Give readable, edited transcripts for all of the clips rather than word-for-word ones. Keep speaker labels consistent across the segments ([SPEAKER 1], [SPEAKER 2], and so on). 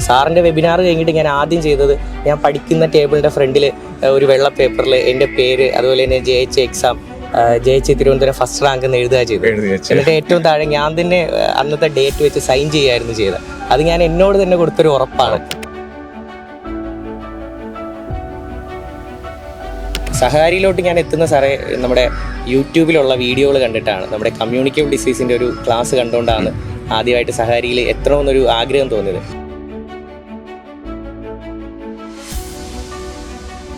[SPEAKER 1] സാറിൻ്റെ വെബിനാർ കഴിഞ്ഞിട്ട് ഞാൻ ആദ്യം ചെയ്തത് ഞാൻ പഠിക്കുന്ന ടേബിളിൻ്റെ ഫ്രണ്ടിൽ ഒരു വെള്ള പേപ്പറിൽ എൻ്റെ പേര് അതുപോലെ തന്നെ ജയിച്ച എക്സാം ജയിച്ച് തിരുവനന്തപുരം ഫസ്റ്റ് റാങ്ക് എന്ന് എഴുതുക ചെയ്തു. എന്നിട്ട് ഏറ്റവും താഴെ ഞാൻ തന്നെ അന്നത്തെ ഡേറ്റ് വെച്ച് സൈൻ ചെയ്യുകയായിരുന്നു ചെയ്തത്. അത് ഞാൻ എന്നോട് തന്നെ കൊടുത്തൊരു ഉറപ്പാണ്. സഹകാരിയിലോട്ട് ഞാൻ എത്തുന്ന സാറേ നമ്മുടെ യൂട്യൂബിലുള്ള വീഡിയോകൾ കണ്ടിട്ടാണ്. നമ്മുടെ കമ്മ്യൂണിക്കേബിൾ ഡിസീസിൻ്റെ ഒരു ക്ലാസ് കണ്ടുകൊണ്ടാണ് ആദ്യമായിട്ട് സഹകാരിയിൽ എത്തണമെന്നൊരു ആഗ്രഹം തോന്നിയത്.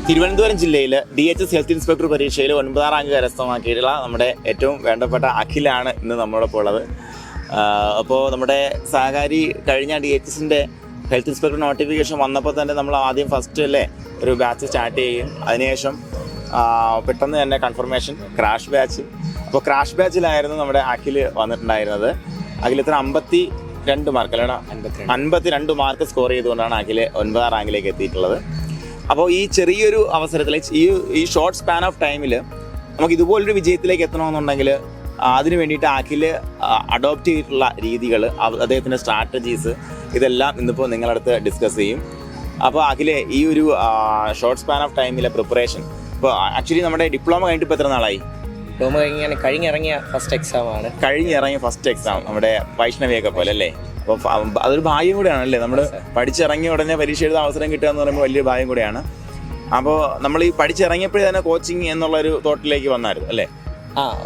[SPEAKER 2] തിരുവനന്തപുരം ജില്ലയിൽ DHS ഹെൽത്ത് ഇൻസ്പെക്ടർ പരീക്ഷയിൽ 9ാം റാങ്ക് കരസ്ഥമാക്കിയിട്ടുള്ള നമ്മുടെ ഏറ്റവും വേണ്ടപ്പെട്ട അഖിലാണ് ഇന്ന് നമ്മളോടൊപ്പം ഉള്ളത്. അപ്പോൾ നമ്മുടെ സഹകാരി കഴിഞ്ഞ DHSൻ്റെ ഹെൽത്ത് ഇൻസ്പെക്ടർ നോട്ടിഫിക്കേഷൻ വന്നപ്പോൾ തന്നെ നമ്മൾ ആദ്യം ഫസ്റ്റ് അല്ലേ ഒരു ബാച്ച് സ്റ്റാർട്ട് ചെയ്യും. അതിനുശേഷം പെട്ടെന്ന് തന്നെ കൺഫർമേഷൻ ക്രാഷ് ബാച്ച്. അപ്പോൾ ക്രാഷ് ബാച്ചിലായിരുന്നു നമ്മുടെ അഖിൽ വന്നിട്ടുണ്ടായിരുന്നത്. അഖിൽ ഇത്ര 52 മാർക്ക് അല്ലേടാ, 52 മാർക്ക് സ്കോർ ചെയ്തുകൊണ്ടാണ് അഖിൽ 9ാം റാങ്കിലേക്ക് എത്തിയിട്ടുള്ളത്. അപ്പോൾ ഈ ചെറിയൊരു അവസരത്തിൽ ഈ ഷോർട്ട് സ്പാൻ ഓഫ് ടൈമിൽ നമുക്ക് ഇതുപോലൊരു വിജയത്തിലേക്ക് എത്തണമെന്നുണ്ടെങ്കിൽ അതിന് വേണ്ടിയിട്ട് അഖിൽ അഡോപ്റ്റ് ചെയ്തിട്ടുള്ള രീതികൾ, അദ്ദേഹത്തിൻ്റെ സ്ട്രാറ്റജീസ്, ഇതെല്ലാം ഇന്നിപ്പോൾ നിങ്ങളടുത്ത് ഡിസ്കസ് ചെയ്യും. അപ്പോൾ അഖിലെ ഈ ഒരു ഷോർട്ട് സ്പാൻ ഓഫ് ടൈമിലെ പ്രിപ്പറേഷൻ, ഇപ്പോൾ ആക്ച്വലി നമ്മുടെ ഡിപ്ലോമ കഴിഞ്ഞിട്ട് ഇപ്പോൾ എത്ര നാളായി?
[SPEAKER 1] Diploma കഴിഞ്ഞിറങ്ങിയ first എക്സാമാണ്.
[SPEAKER 2] കഴിഞ്ഞിറങ്ങിയ ഫസ്റ്റ് എക്സാം നമ്മുടെ വൈഷ്ണവിയൊക്കെ പോലെ അല്ലേ? അപ്പോൾ അതൊരു ഭാഗ്യം കൂടെയാണ് അല്ലേ? നമ്മൾ പഠിച്ചിറങ്ങിയ ഉടനെ പരീക്ഷ എഴുതാൻ അവസരം കിട്ടുക എന്ന് പറയുമ്പോൾ വലിയ ഭാഗ്യം കൂടെയാണ്. അപ്പോൾ നമ്മൾ ഈ പഠിച്ചിറങ്ങിയപ്പോഴേ തന്നെ കോച്ചിങ് എന്നുള്ളൊരു തോട്ടിലേക്ക് വന്നായിരുന്നു അല്ലേ?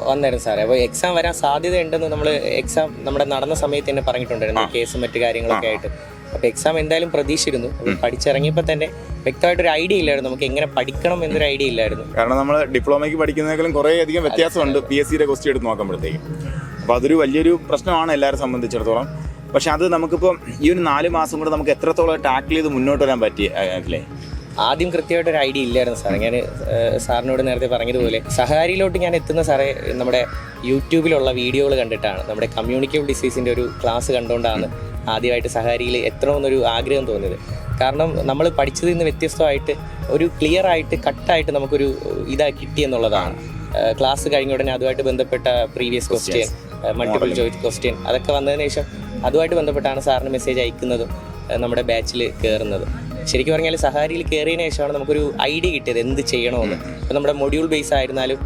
[SPEAKER 1] വന്നായിരുന്നു സാറേ. അപ്പോൾ എക്സാം വരാൻ സാധ്യതയുണ്ടെന്ന് നമ്മൾ എക്സാം നമ്മുടെ നടന്ന സമയത്ത് തന്നെ പറഞ്ഞിട്ടുണ്ടായിരുന്നു, കേസും മറ്റു കാര്യങ്ങളൊക്കെ ആയിട്ട്. അപ്പോൾ എക്സാം എന്തായാലും പ്രതീക്ഷിച്ചിരുന്നു. പഠിച്ചിറങ്ങിയപ്പോൾ തന്നെ വ്യക്തമായിട്ടൊരു ഐഡിയ ഇല്ലായിരുന്നു, നമുക്ക് എങ്ങനെ പഠിക്കണം എന്നൊരു ഐഡിയ ഇല്ലായിരുന്നു.
[SPEAKER 2] കാരണം നമ്മൾ ഡിപ്ലോമയ്ക്ക് പഠിക്കുന്നതിനേക്കാളും കുറേ അധികം വ്യത്യാസമുണ്ട് PSCയുടെ ക്വസ്റ്റ്യൻ എടുത്ത് നോക്കുമ്പോഴത്തേക്കും. അപ്പോൾ അതൊരു വലിയൊരു പ്രശ്നമാണ് എല്ലാവരും സംബന്ധിച്ചിടത്തോളം. പക്ഷെ അത് നമുക്കിപ്പോൾ ഈ ഒരു 4 മാസം കൂടെ നമുക്ക് എത്രത്തോളം ടാക്കിൾ ചെയ്ത് മുന്നോട്ട് വരാൻ പറ്റി അല്ലേ?
[SPEAKER 1] ആദ്യം കൃത്യമായിട്ടൊരു ഐഡിയ ഇല്ലായിരുന്നു സാറേ. ഞാൻ സാറിനോട് നേരത്തെ പറഞ്ഞതുപോലെ സഹകാരിയിലോട്ട് ഞാൻ എത്തുന്ന സാറേ നമ്മുടെ യൂട്യൂബിലുള്ള വീഡിയോകൾ കണ്ടിട്ടാണ്. നമ്മുടെ കമ്മ്യൂണിക്കേബിൾ ഡിസീസിൻ്റെ ഒരു ക്ലാസ് കണ്ടുകൊണ്ടാണ് ആദ്യമായിട്ട് സഹകാരിയിൽ എത്തണമെന്നൊരു ആഗ്രഹം തോന്നിയത്. കാരണം നമ്മൾ പഠിച്ചതിൽ നിന്ന് വ്യത്യസ്തമായിട്ട് ഒരു ക്ലിയർ ആയിട്ട് കട്ടായിട്ട് നമുക്കൊരു കിട്ടിയെന്നുള്ളതാണ്. ക്ലാസ് കഴിഞ്ഞ ഉടനെ അതുമായിട്ട് ബന്ധപ്പെട്ട previous question, multiple choice question, അതൊക്കെ വന്നതിന് ശേഷം അതുമായിട്ട് ബന്ധപ്പെട്ടാണ് സാറിന് മെസ്സേജ് അയക്കുന്നതും നമ്മുടെ ബാച്ചിൽ കയറുന്നത്. ശരിക്കും പറഞ്ഞാൽ സഹകാരിയിൽ കയറിയതിന് ശേഷമാണ് നമുക്കൊരു ഐഡിയ കിട്ടിയത് എന്ത് ചെയ്യണമെന്ന്. ഇപ്പോൾ നമ്മുടെ മൊഡ്യൂൾ ബേസ് ആയിരുന്നാലും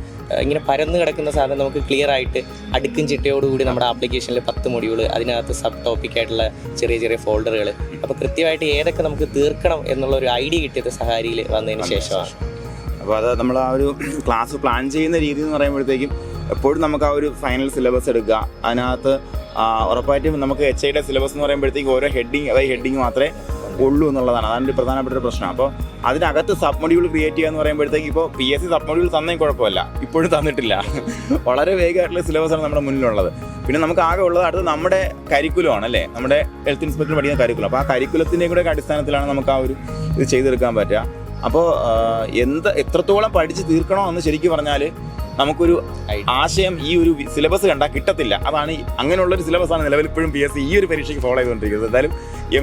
[SPEAKER 1] ഇങ്ങനെ പരന്ന് കിടക്കുന്ന സാധനം നമുക്ക് ക്ലിയർ ആയിട്ട് അടുക്കും ചിട്ടയോടുകൂടി നമ്മുടെ ആപ്ലിക്കേഷനിൽ 10 മൊഡ്യൂൾ, അതിനകത്ത് സബ് ടോപ്പിക്കായിട്ടുള്ള ചെറിയ ചെറിയ ഫോൾഡറുകൾ, അപ്പോൾ കൃത്യമായിട്ട് ഏതൊക്കെ നമുക്ക് തീർക്കണം എന്നുള്ള ഒരു ഐഡിയ കിട്ടിയത് സഹകാരിയിൽ വന്നതിന് ശേഷമാണ്.
[SPEAKER 2] അപ്പോൾ അത് നമ്മൾ ആ ഒരു ക്ലാസ് പ്ലാൻ ചെയ്യുന്ന രീതി എന്ന് പറയുമ്പോഴത്തേക്കും എപ്പോഴും നമുക്ക് ആ ഒരു ഫൈനൽ സിലബസ് എടുക്കുക. അതിനകത്ത് ഉറപ്പായിട്ടും നമുക്ക് HIയുടെ സിലബസ് എന്ന് പറയുമ്പോഴത്തേക്കും ഓരോ ഹെഡിങ് മാത്രമേ ഉള്ളൂ എന്നുള്ളതാണ്. അതാണ് ഒരു പ്രധാനപ്പെട്ട ഒരു പ്രശ്നം. അപ്പോൾ അതിനകത്ത് സബ് മൊഡ്യൂൾ ക്രിയേറ്റ് ചെയ്യുക എന്ന് പറയുമ്പോഴത്തേക്ക് ഇപ്പോൾ PSC സബ് മൊഡ്യൂൾ തന്നേ കുഴപ്പമില്ല, ഇപ്പോഴും തന്നിട്ടില്ല. വളരെ വേഗമായിട്ടുള്ള സിലബസാണ് നമ്മുടെ മുന്നിലുള്ളത്. പിന്നെ നമുക്ക് ആകെ ഉള്ളത് അടുത്ത് നമ്മുടെ കരിക്കുലമാണ് അല്ലേ, നമ്മുടെ ഹെൽത്ത് ഇൻസ്പെക്ടർ പഠിക്കുന്ന കരിക്കുലം. അപ്പോൾ ആ കരിക്കുലത്തിൻ്റെ കൂടെ അടിസ്ഥാനത്തിലാണ് നമുക്ക് ആ ഒരു ഇത് ചെയ്തെടുക്കാൻ പറ്റുക. അപ്പോൾ എത്രത്തോളം പഠിച്ച് തീർക്കണോ എന്ന് ശരിക്കും പറഞ്ഞാൽ നമുക്കൊരു ആശയം ഈ ഒരു സിലബസ് കണ്ടാൽ കിട്ടത്തില്ല. അതാണ് അങ്ങനെയുള്ളൊരു സിലബസാണ് നിലവിൽ ഇപ്പോഴും PSC ഈ ഒരു പരീക്ഷയ്ക്ക് ഫോളോ ചെയ്തുകൊണ്ടിരിക്കുന്നത്. എന്തായാലും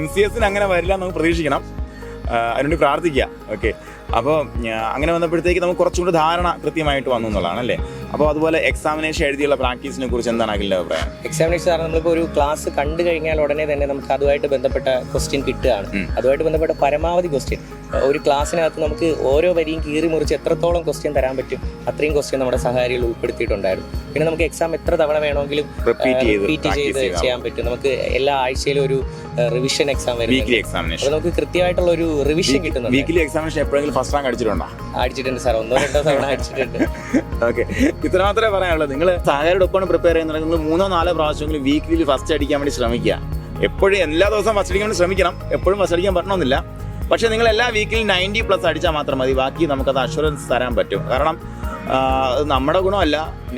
[SPEAKER 2] MCSന് അങ്ങനെ വരില്ല എന്ന് നമുക്ക് പ്രതീക്ഷിക്കണം, അതിനുവേണ്ടി പ്രാർത്ഥിക്കുക. ഓക്കെ, അപ്പോൾ അങ്ങനെ വന്നപ്പോഴത്തേക്ക് നമുക്ക് കുറച്ചും കൂടി ധാരണ കൃത്യമായിട്ട് വന്നു എന്നുള്ളതാണ് അല്ലേ? അപ്പോൾ അതുപോലെ എക്സാമിനേഷൻ എഴുതിയുള്ള പ്രാക്ടീസിനെ കുറിച്ച് എന്താണ് അഖിലിൻ്റെ അഭിപ്രായം?
[SPEAKER 1] എക്സാമിനേഷൻ സാർ നമ്മളിപ്പോൾ ഒരു ക്ലാസ് കണ്ടു കഴിഞ്ഞാൽ ഉടനെ തന്നെ നമുക്ക് അതുമായിട്ട് ബന്ധപ്പെട്ട ക്വസ്റ്റ്യൻ കിട്ടുകയാണ്. അതുമായിട്ട് ബന്ധപ്പെട്ട പരമാവധി ക്വസ്റ്റ്യൻ ഒരു ക്ലാസ്സിനകത്ത് നമുക്ക് ഓരോ വരിയും കീറി മുറിച്ച് എത്രത്തോളം ക്വസ്റ്റ്യൻ തരാൻ പറ്റും അത്രയും ക്വസ്റ്റ്യൻ നമ്മുടെ സഹകാരികൾ ഉൾപ്പെടുത്തിയിട്ടുണ്ടായിരുന്നു. പിന്നെ നമുക്ക് എക്സാം എത്ര തവണ വേണമെങ്കിലും റിപ്പീറ്റ് ചെയ്ത് ചെയ്യാൻ പറ്റും. നമുക്ക് എല്ലാ ആഴ്ചയിലും ഒരു റിവിഷൻ എക്സാം വരും, അപ്പോൾ നമുക്ക് കൃത്യമായിട്ടുള്ള ഒരു റിവിഷൻ കിട്ടുന്നുണ്ട്.
[SPEAKER 2] വീക്കിലി എക്സാമിനേഷൻ എപ്പോഴെങ്കിലും ഫസ്റ്റ് റാങ്ക് അടിച്ചിട്ടുണ്ടോ?
[SPEAKER 1] അടിച്ചിട്ടുണ്ട് സാർ, 1-2 തവണ അടിച്ചിട്ടുണ്ട്.
[SPEAKER 2] ഓക്കെ, ഇത്ര മാത്രമേ പറയാനുള്ളൂ. നിങ്ങൾ സഹകാരിയുടെ ഒപ്പം പ്രിപ്പയർ ചെയ്യുന്നുണ്ടെങ്കിൽ നിങ്ങൾ 3-4 പ്രാവശ്യമെങ്കിലും വീക്കിലി ഫസ്റ്റ് അടിക്കാൻ വേണ്ടി ശ്രമിക്കുക. എപ്പോഴും എല്ലാ ദിവസവും ഫസ്റ്റ് അടിക്കാൻ വേണ്ടി ശ്രമിക്കണം, എപ്പോഴും ഫസ്റ്റ് അടിക്കാൻ പറ്റണമെന്നില്ല. പക്ഷേ നിങ്ങൾ എല്ലാ വീക്കിലും 90+ അടിച്ചാൽ മാത്രം മതി, ബാക്കി നമുക്കത് അഷുറൻസ് തരാൻ പറ്റും. കാരണം നമ്മുടെ ഗുണമല്ല,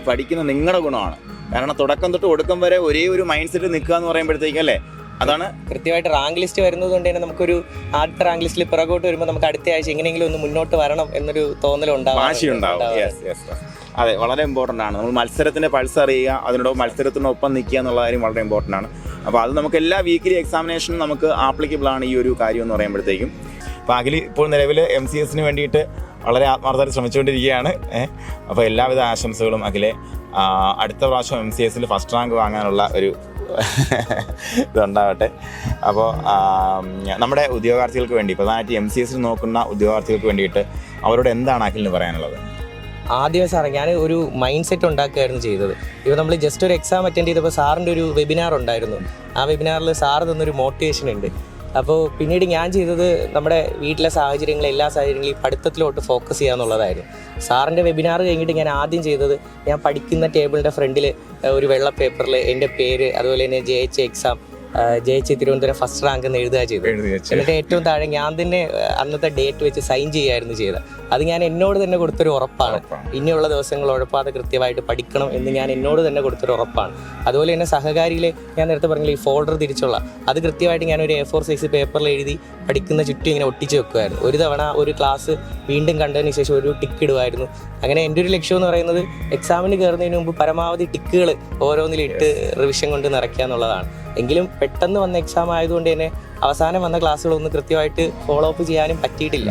[SPEAKER 2] പഠിക്കുന്ന നിങ്ങളുടെ ഗുണമാണ്. കാരണം തുടക്കം തൊട്ട് ഒടുക്കം വരെ ഒരേ ഒരു മൈൻഡ് സെറ്റ് നിൽക്കുക എന്ന് പറയുമ്പോഴത്തേക്കല്ലേ, അതാണ്
[SPEAKER 1] കൃത്യമായിട്ട് റാങ്ക് ലിസ്റ്റ് വരുന്നത് കൊണ്ട് തന്നെ നമുക്കൊരു ആദ്യത്തെ റാങ്ക് ലിസ്റ്റിൽ പിറകോട്ട് വരുമ്പോൾ നമുക്ക് അടുത്ത ആഴ്ച എങ്ങനെയെങ്കിലും ഒന്ന് മുന്നോട്ട് വരണം എന്നൊരു തോന്നലുണ്ടാവും.
[SPEAKER 2] അതെ, വളരെ ഇമ്പോർട്ടൻ്റ് ആണ്. നമ്മൾ മത്സരത്തിൻ്റെ പൾസ് അറിയുക, അതിനോടൊപ്പം മത്സരത്തിനൊപ്പം നിൽക്കുക എന്നുള്ള കാര്യം വളരെ ഇമ്പോർട്ടൻ്റ് ആണ്. അപ്പോൾ അത് നമുക്ക് എല്ലാ വീക്കിലി എക്സാമിനേഷനും നമുക്ക് ആപ്ലിക്കബിൾ ആണ് ഈ ഒരു കാര്യം എന്ന് പറയുമ്പോഴത്തേക്കും. അപ്പോൾ അഖിൽ ഇപ്പോൾ നിലവിൽ MCSന് വേണ്ടിയിട്ട് വളരെ ആത്മാർത്ഥമായിട്ട് ശ്രമിച്ചുകൊണ്ടിരിക്കുകയാണ്. അപ്പോൾ എല്ലാവിധ ആശംസകളും അഖിലെ. അടുത്ത പ്രാവശ്യം MCSൽ ഫസ്റ്റ് റാങ്ക് വാങ്ങാനുള്ള ഒരു ഇതുണ്ടാവട്ടെ. അപ്പോൾ നമ്മുടെ ഉദ്യോഗാർത്ഥികൾക്ക് വേണ്ടി, പ്രധാനമായിട്ട് MCS നോക്കുന്ന ഉദ്യോഗാർത്ഥികൾക്ക് വേണ്ടിയിട്ട് അവരോട് എന്താണ് അഖിലിന് പറയാനുള്ളത്?
[SPEAKER 1] ആദ്യമേ സാറേ ഞാൻ ഒരു മൈൻഡ് സെറ്റ് ഉണ്ടാക്കുകയായിരുന്നു ചെയ്തത്. ഇപ്പോൾ നമ്മൾ ജസ്റ്റ് ഒരു എക്സാം അറ്റൻഡ് ചെയ്തപ്പോൾ സാറിൻ്റെ ഒരു വെബിനാർ ഉണ്ടായിരുന്നു. ആ വെബിനാറിൽ സാറ് തന്നൊരു മോട്ടിവേഷൻ ഉണ്ട്. അപ്പോൾ പിന്നീട് ഞാൻ ചെയ്തത് നമ്മുടെ വീട്ടിലെ സാഹചര്യങ്ങൾ, എല്ലാ സാഹചര്യങ്ങളും ഈ പഠിത്തത്തിലോട്ട് ഫോക്കസ് ചെയ്യുക എന്നുള്ളതായിരുന്നു. സാറിൻ്റെ വെബിനാർ കഴിഞ്ഞിട്ട് ഞാൻ ആദ്യം ചെയ്തത്, ഞാൻ പഠിക്കുന്ന ടേബിളിൻ്റെ ഫ്രണ്ടിൽ ഒരു വെള്ള പേപ്പറിൽ എൻ്റെ പേര്, അതുപോലെ തന്നെ ജയിച്ച എക്സാം, ജയിച്ച് തിരുവനന്തപുരം ഫസ്റ്റ് റാങ്ക് എന്ന് എഴുതുക ചെയ്തു. എന്നിട്ട് ഏറ്റവും താഴെ ഞാൻ തന്നെ അന്നത്തെ ഡേറ്റ് വെച്ച് സൈൻ ചെയ്യുകയായിരുന്നു ചെയ്തത്. അത് ഞാൻ എന്നോട് തന്നെ കൊടുത്തൊരു ഉറപ്പാണ്. ഇനിയുള്ള ദിവസങ്ങൾ ഉഴപ്പാതെ കൃത്യമായിട്ട് പഠിക്കണം എന്ന് ഞാൻ എന്നോട് തന്നെ കൊടുത്തൊരു ഉറപ്പാണ്. അതുപോലെ തന്നെ സഹകാരിയിൽ ഞാൻ നേരത്തെ പറഞ്ഞില്ല, ഈ ഫോൾഡർ തിരിച്ചുള്ള അത് കൃത്യമായിട്ട് ഞാനൊരു A4 സൈസ് പേപ്പറിൽ എഴുതി പഠിക്കുന്ന ചുറ്റും ഇങ്ങനെ ഒട്ടിച്ച് വെക്കുമായിരുന്നു. ഒരു തവണ ഒരു ക്ലാസ് വീണ്ടും കണ്ടതിന് ശേഷം ഒരു ടിക്ക് ഇടുമായിരുന്നു. അങ്ങനെ എൻ്റെ ഒരു ലക്ഷ്യം എന്ന് പറയുന്നത് എക്സാമിന് കയറുന്നതിന് മുമ്പ് പരമാവധി ടിക്കുകൾ ഓരോന്നിലിട്ട് റിവിഷൻ കൊണ്ട് നിറയ്ക്കുക എന്നുള്ളതാണ്. എങ്കിലും പെട്ടെന്ന് വന്ന എക്സാം ആയതുകൊണ്ട് തന്നെ അവസാനം വന്ന ക്ലാസ്സുകളൊന്നും കൃത്യമായിട്ട് ഫോളോ അപ്പ് ചെയ്യാനും പറ്റിയിട്ടില്ല.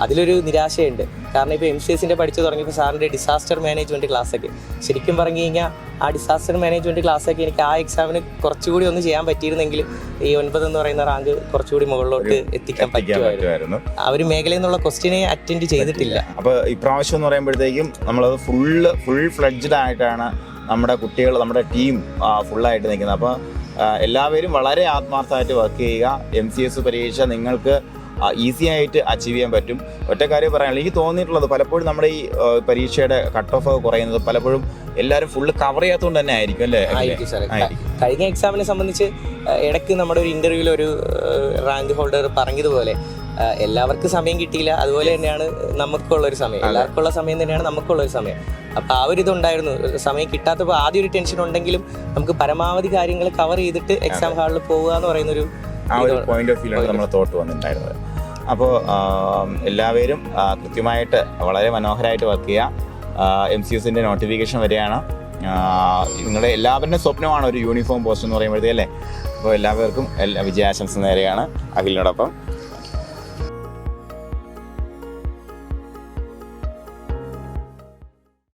[SPEAKER 1] അതിലൊരു നിരാശയുണ്ട്. കാരണം ഇപ്പോൾ MCSൻ്റെ പഠിച്ചു തുടങ്ങിയപ്പോൾ സാറിൻ്റെ ഡിസാസ്റ്റർ മാനേജ്മെൻറ്റ് ക്ലാസ്സൊക്കെ ശരിക്കും പറഞ്ഞു കഴിഞ്ഞാൽ ആ ഡിസാസ്റ്റർ മാനേജ്മെൻറ്റ് ക്ലാസ്സൊക്കെ എനിക്ക് ആ എക്സാമിന് കുറച്ചുകൂടി ഒന്ന് ചെയ്യാൻ പറ്റിയിരുന്നെങ്കിൽ ഈ 9 എന്ന് പറയുന്ന റാങ്ക് കുറച്ചുകൂടി മുകളിലോട്ട് എത്തിക്കാൻ പറ്റുമായിരുന്നു. ആ ഒരു മേഖലയിൽ നിന്നുള്ള ക്വസ്റ്റ്യനെ അറ്റൻഡ് ചെയ്തിട്ടില്ല.
[SPEAKER 2] അപ്പോൾ ഇപ്രാവശ്യം എന്ന് പറയുമ്പോഴത്തേക്കും നമ്മളത് ഫുൾ ഫ്ലെഡ്ജ്ഡ് ആയിട്ടാണ് നമ്മുടെ കുട്ടികൾ, നമ്മുടെ ടീം ഫുള്ളായിട്ട് നിൽക്കുന്നത്. അപ്പോൾ എല്ലാവരും വളരെ ആത്മാർത്ഥമായിട്ട് വർക്ക് ചെയ്യുക. MCS പരീക്ഷ നിങ്ങൾക്ക് ഈസി ആയിട്ട് അച്ചീവ് ചെയ്യാൻ പറ്റും. ഒറ്റ കാര്യം പറയാനുള്ളത്, എനിക്ക് തോന്നിയിട്ടുള്ളത് പലപ്പോഴും നമ്മുടെ ഈ പരീക്ഷയുടെ കട്ട് ഓഫ് ഒക്കെ കുറയുന്നത് പലപ്പോഴും എല്ലാവരും ഫുള്ള് കവർ ചെയ്യാത്തതുകൊണ്ട് തന്നെ ആയിരിക്കും അല്ലേ?
[SPEAKER 1] ആയിരിക്കും സാറേ. കഴിഞ്ഞ എക്സാമിനെ സംബന്ധിച്ച് ഇടയ്ക്ക് നമ്മുടെ ഒരു ഇൻ്റർവ്യൂവിൽ ഒരു റാങ്ക് ഹോൾഡർ പറഞ്ഞതുപോലെ എല്ലാവർക്കും സമയം കിട്ടിയില്ല. അതുപോലെ തന്നെയാണ് നമുക്കുള്ളൊരു സമയം, എല്ലാവർക്കുള്ള സമയം തന്നെയാണ് നമുക്കുള്ളൊരു സമയം. അപ്പോൾ ആ ഒരു ഇതുണ്ടായിരുന്നു. സമയം കിട്ടാത്തപ്പോൾ ആദ്യം ഒരു ടെൻഷൻ ഉണ്ടെങ്കിലും നമുക്ക് പരമാവധി കാര്യങ്ങൾ കവർ ചെയ്തിട്ട് എക്സാം ഹാളിൽ പോവുക എന്ന് പറയുന്നൊരു
[SPEAKER 2] ആ ഒരു പോയിന്റ് ഓഫ് വ്യൂലാണ് നമ്മളെ തോട്ട് വന്നിട്ടുണ്ടായിരുന്നത്. അപ്പോൾ എല്ലാവരും കൃത്യമായിട്ട് വളരെ മനോഹരമായിട്ട് വർക്ക് ചെയ്യുക. MCSൻ്റെ നോട്ടിഫിക്കേഷൻ വരികയാണ്. നിങ്ങളുടെ എല്ലാവരുടെയും സ്വപ്നമാണ് ഒരു യൂണിഫോം പോസ്റ്റ് എന്ന് പറയുമ്പോഴത്തേ അല്ലേ? അപ്പോൾ എല്ലാവർക്കും വിജയാശംസ നേരെയാണ്. അഖിലിനോടൊപ്പം